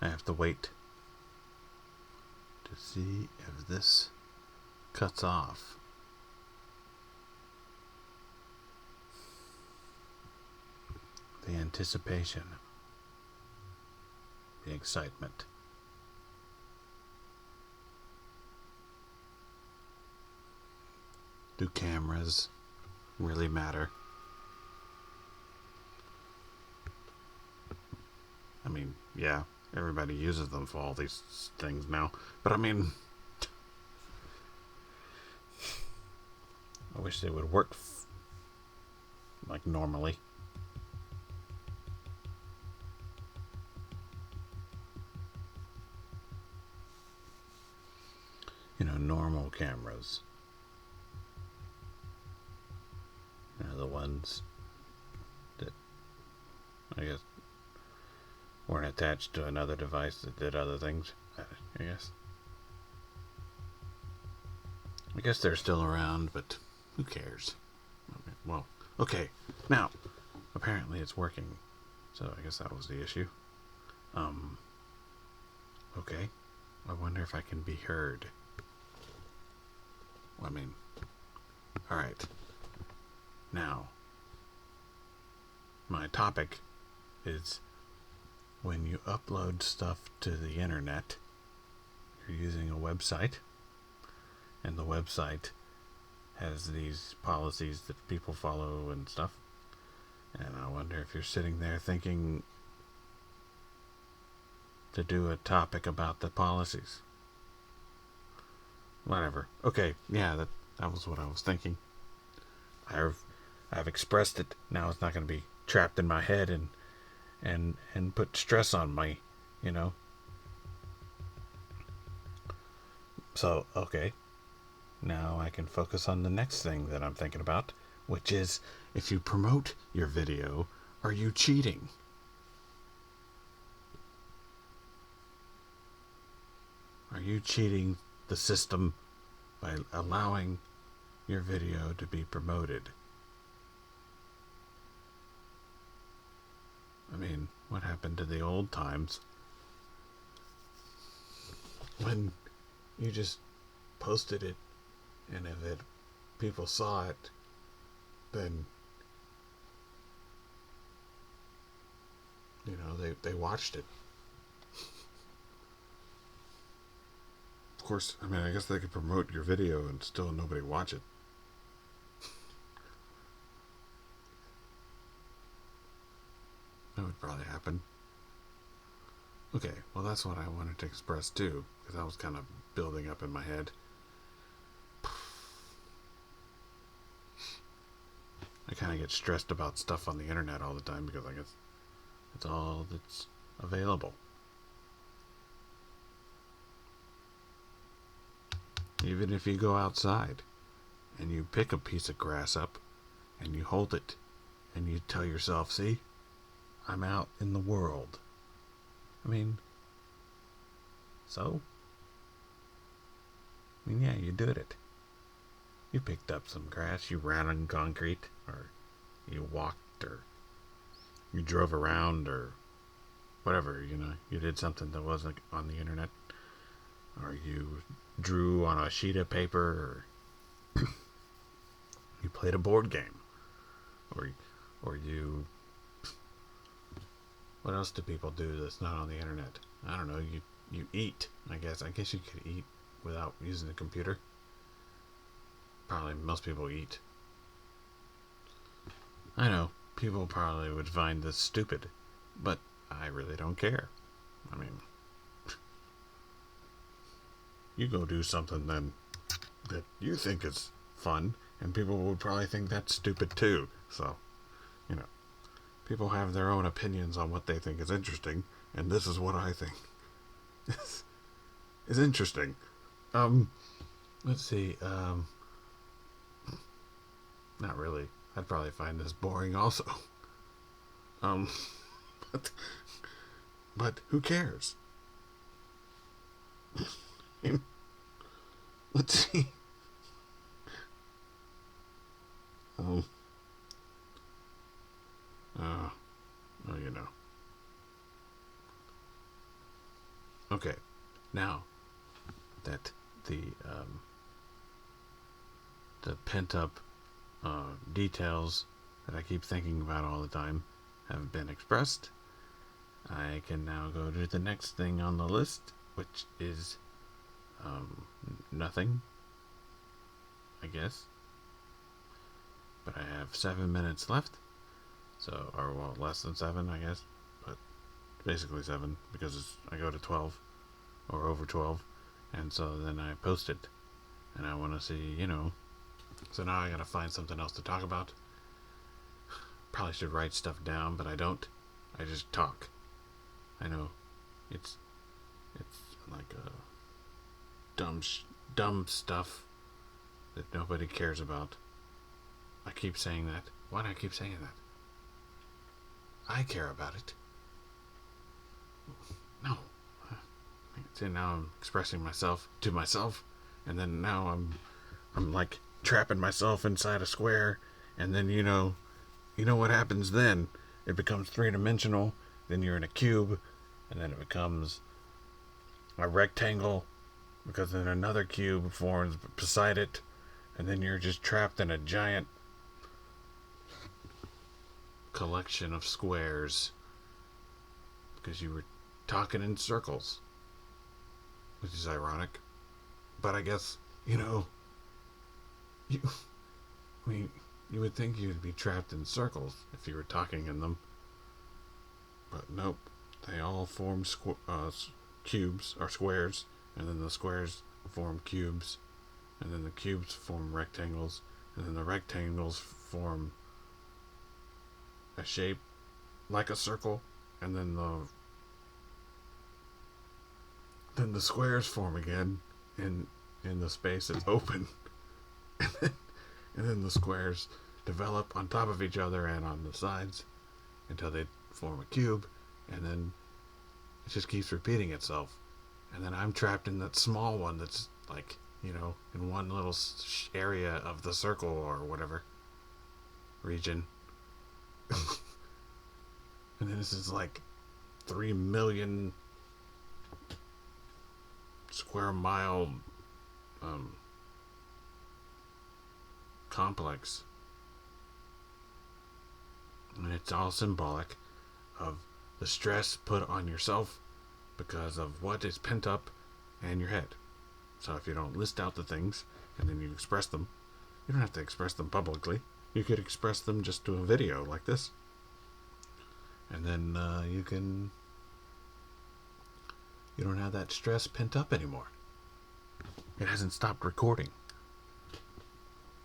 I have to wait to see if this cuts off. The anticipation, the excitement. Do cameras really matter? I mean, yeah, everybody uses them for all these things now, but I mean, I wish they would work like normally. Normal cameras. The ones that, I guess, weren't attached to another device that did other things, I guess. I guess they're still around, but who cares? Well, okay, now, apparently it's working, so I guess that was the issue. Okay, I wonder if I can be heard. I mean, alright. Now, my topic is when you upload stuff to the internet, you're using a website, and the website has these policies that people follow and stuff. And I wonder if you're sitting there thinking to do a topic about the policies. Whatever. Okay, yeah, that was what I was thinking. I've expressed it. Now it's not going to be trapped in my head and put stress on me, So, okay. Now I can focus on the next thing that I'm thinking about, which is, if you promote your video, are you cheating? Are you cheating the system by allowing your video to be promoted? I mean, what happened to the old times when you just posted it, and if people saw it, then they watched it. Of course, I mean, I guess they could promote your video and still nobody watch it. That would probably happen. Okay, well, that's what I wanted to express too, because I was kind of building up in my head. I kind of get stressed about stuff on the internet all the time because I guess it's all that's available. Even if you go outside and you pick a piece of grass up and you hold it and you tell yourself, see, I'm out in the world. I mean, so? I mean, yeah, you did it. You picked up some grass, you ran on concrete, or you walked, or you drove around, or whatever, you did something that wasn't on the internet, or you drew on a sheet of paper, or you played a board game, or you... What else do people do that's not on the internet? I don't know, you eat, I guess. I guess you could eat without using a computer. Probably most people eat. I know, people probably would find this stupid, but I really don't care. I mean, you go do something then that you think is fun, and people would probably think that's stupid too. So, people have their own opinions on what they think is interesting, and this is what I think is interesting. Let's see, not really. I'd probably find this boring also. But who cares? Let's see. Well, Okay, now that the pent up details that I keep thinking about all the time have been expressed, I can now go to the next thing on the list, which is nothing, I guess. But I have 7 minutes left, so, or well, less than 7, I guess, but basically 7 because I go to 12 or over 12, and so then I post it, and I want to see, So now I gotta find something else to talk about. Probably should write stuff down, but I don't. I just talk. I know it's like dumb stuff that nobody cares about. I keep saying that. Why do I keep saying that? I care about it. No. See, now I'm expressing myself to myself, and then now I'm like trapping myself inside a square, and then you know what happens then? It becomes 3-dimensional. Then you're in a cube, and then it becomes a rectangle, because then another cube forms beside it, and then you're just trapped in a giant collection of squares because you were talking in circles, which is ironic. But I guess you you would think you'd be trapped in circles if you were talking in them, but nope. They all form cubes or squares, and then the squares form cubes, and then the cubes form rectangles, and then the rectangles form a shape like a circle, and then the squares form again in the space that's open, and then the squares develop on top of each other and on the sides until they form a cube, and then it just keeps repeating itself. And then I'm trapped in that small one that's like, in one little area of the circle or whatever region. And then this is like 3 million square mile complex. And it's all symbolic of the stress put on yourself because of what is pent up in your head. So if you don't list out the things and then you express them, you don't have to express them publicly. You could express them just to a video like this. And then you don't have that stress pent up anymore. It hasn't stopped recording.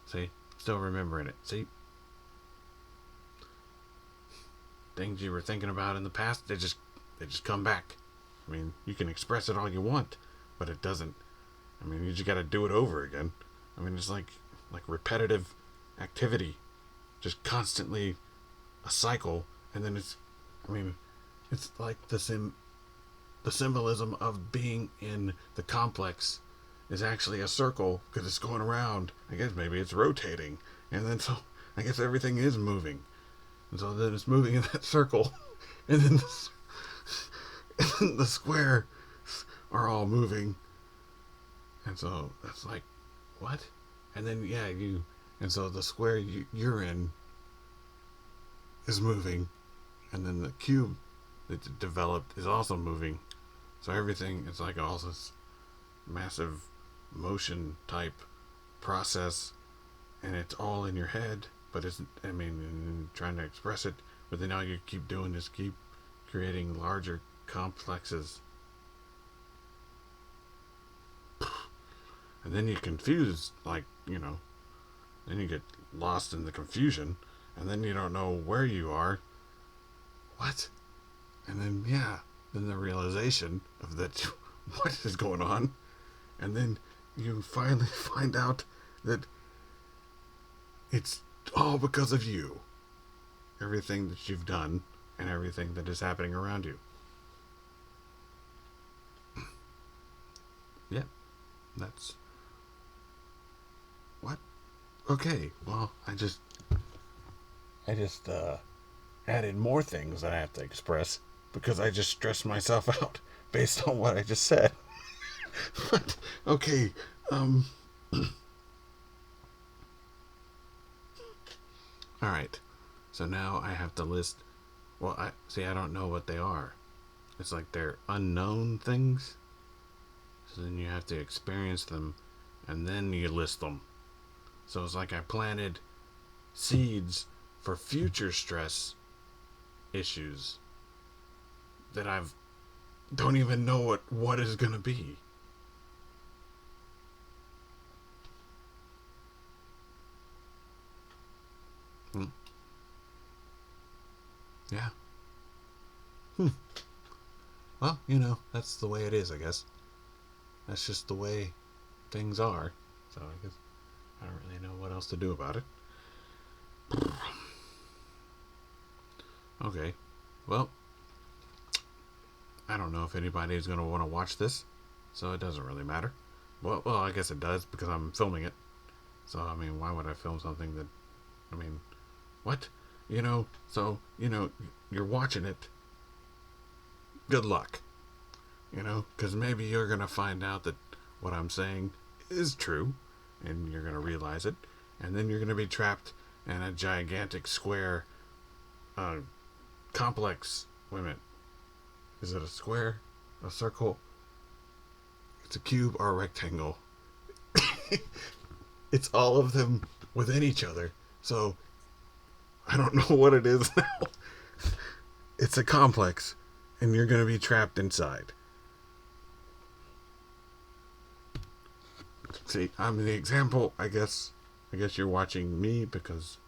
See? Still remembering it. See? Things you were thinking about in the past, they just come back. I mean, you can express it all you want, but it doesn't. I mean, you just got to do it over again. I mean, it's like repetitive activity, just constantly a cycle, and then it's like the symbolism of being in the complex is actually a circle because it's going around. I guess maybe it's rotating, and then so I guess everything is moving, and so then it's moving in that circle, and then the square are all moving, and so that's like, what? And then and so the square you're in is moving, and then the cube that developed is also moving. So everything is like all this massive motion type process, and it's all in your head, but it's, trying to express it, but then all you keep doing is keep creating larger complexes. And then you confuse, then you get lost in the confusion, and then you don't know where you are. What? And then, then the realization of that, what is going on? And then you finally find out that it's all because of you. Everything that you've done and everything that is happening around you. Yeah, that's... What? Okay, well, I just added more things that I have to express because I just stressed myself out based on what I just said. But okay, um, all right. So now I have to list. Well, I see. I don't know what they are. It's like they're unknown things. So then you have to experience them, and then you list them. So it's like I planted seeds for future stress issues that I've don't even know what is gonna be. Hmm. Yeah. Hmm. Well, that's the way it is, I guess. That's just the way things are. So I guess I don't really know what else to do about it. Okay. Well, I don't know if anybody is going to want to watch this, so it doesn't really matter. Well, I guess it does because I'm filming it. So, I mean, why would I film something that, I mean, what? So, you're watching it. Good luck. Because maybe you're going to find out that what I'm saying is true, and you're going to realize it, and then you're going to be trapped in a gigantic square uh, complex. Wait a minute. Is it a square? A circle? It's a cube or a rectangle. It's all of them within each other. So I don't know what it is now. It's a complex, and you're going to be trapped inside. See, I'm the example. I guess you're watching me because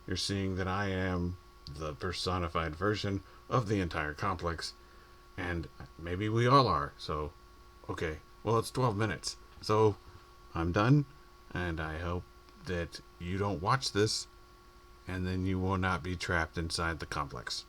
you're seeing that I am the personified version of the entire complex, and maybe we all are. So, okay. Well, it's 12 minutes. So, I'm done, and I hope that you don't watch this, and then you will not be trapped inside the complex.